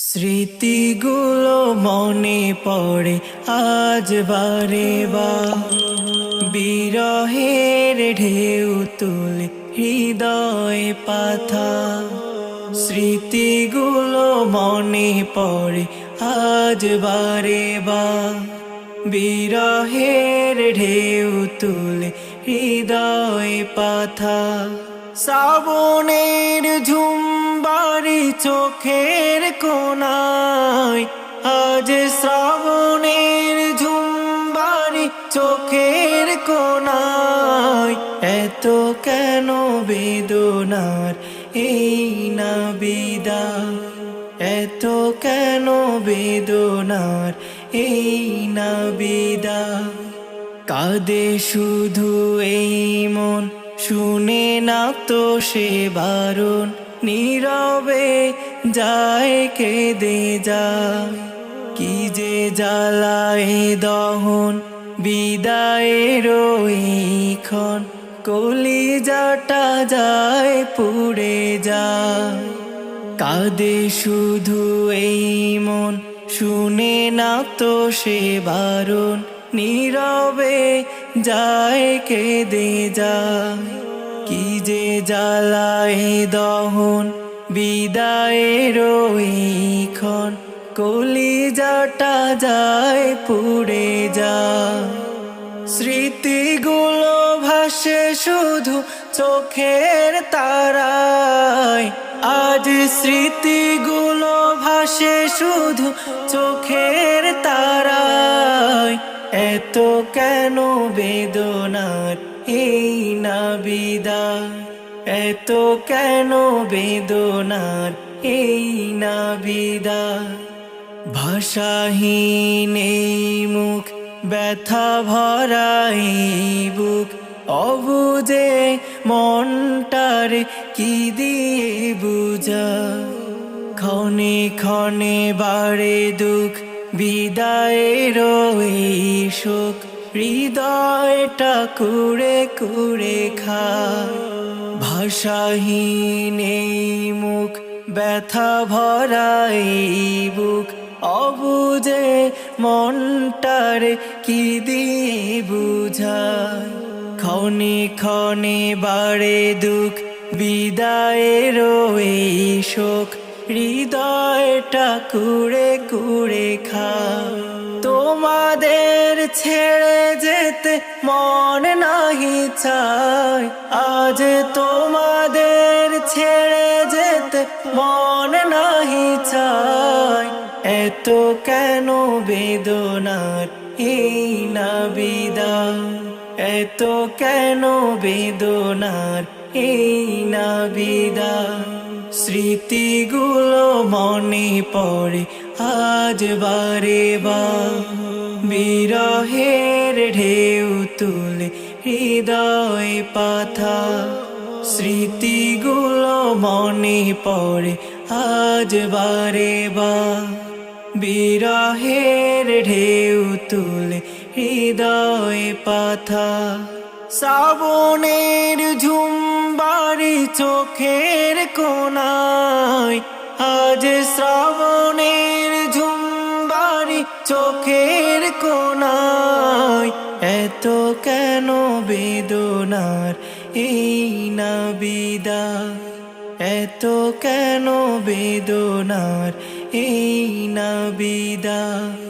স্মৃতিগুলো মনে পড়ে আজ বারে বার, বিরহের ঢেউ তুলে হৃদয় পাথা। স্মৃতিগুলো মনে পড়ে আজ বারে বার, বিরহের ঢেউ তুলে হৃদয় পাথা। শ্রাবণের ঝুমবারি চোখের কোনায়, আজ শ্রাবণের ঝুমবারি চোখের কোনায়। এত কেন বেদনার এই না বিদায়, এত কেন বেদনার এই না বিদায়। কাঁদে শুধু এই মন, শুনে না তো সে বারণ, নীরবে যায় কেঁদে যায়। কি যে জ্বালায় দহন বিদায়ের এইক্ষণ, কলিজাটা যায় পুড়ে যায়। কাঁদে শুধু এই মন, শুনে না তো সে বারণ, নীরবে যায় কেঁদে যায়। কি যে জ্বালায় দহন বিদায়ের এইক্ষণ, কলিজাটা যায় পুড়ে যায়। স্মৃতিগুলো ভাসে শুধু চোখের তারায়, আজ স্মৃতিগুলো ভাসে শুধু চোখের তারায়। এত কেন বেদনার এই না বিদায়, এত কেন বেদনার এই না বিদায়। ভাষাহীন এই মুখ, ব্যথা ভরা এই বুক, অবুঝে মনটার কি দিয়ে বুঝা। ক্ষণে ক্ষণে বাড়ে দুঃখ, বিদায়ের এই শোক, হৃদয়টা কুড়ে কুড়ে খায়। ভাষাহীন এই মুখ, ব্যথা ভরা এই বুক, অবুঝে মনটার কি দিয়ে বুঝায়। ক্ষণে ক্ষণে বাড়ে দুঃখ, বিদায়ের এই শোক, হৃদয়টা কুড়ে কুড়ে খায়। তোমাদের ছেড়ে যেতে মন নাহি চায়, আজ তোমাদের ছেড়ে যেতে মন নাহি চায়। এত কেন বেদনার এই না বিদায়, এত কেন বেদনার এই না বিদায়। স্মৃতিগুলো মনে পড়ে আজ বারে বার, বিরহের ঢেউ তুলে হৃদয় পাথা। স্মৃতিগুলো মনে পড়ে আজ বারে বার, বিরহের ঢেউ তুলে হৃদয় পাথা। শ্রাবণের ঝুমবারি চোখের কোনায়, আজ শ্রাবণের ঝুমবারি চোখের কোনায়। এত কেন বেদনার এই না বিদায়, এত কেন বেদনার এই না বিদায়।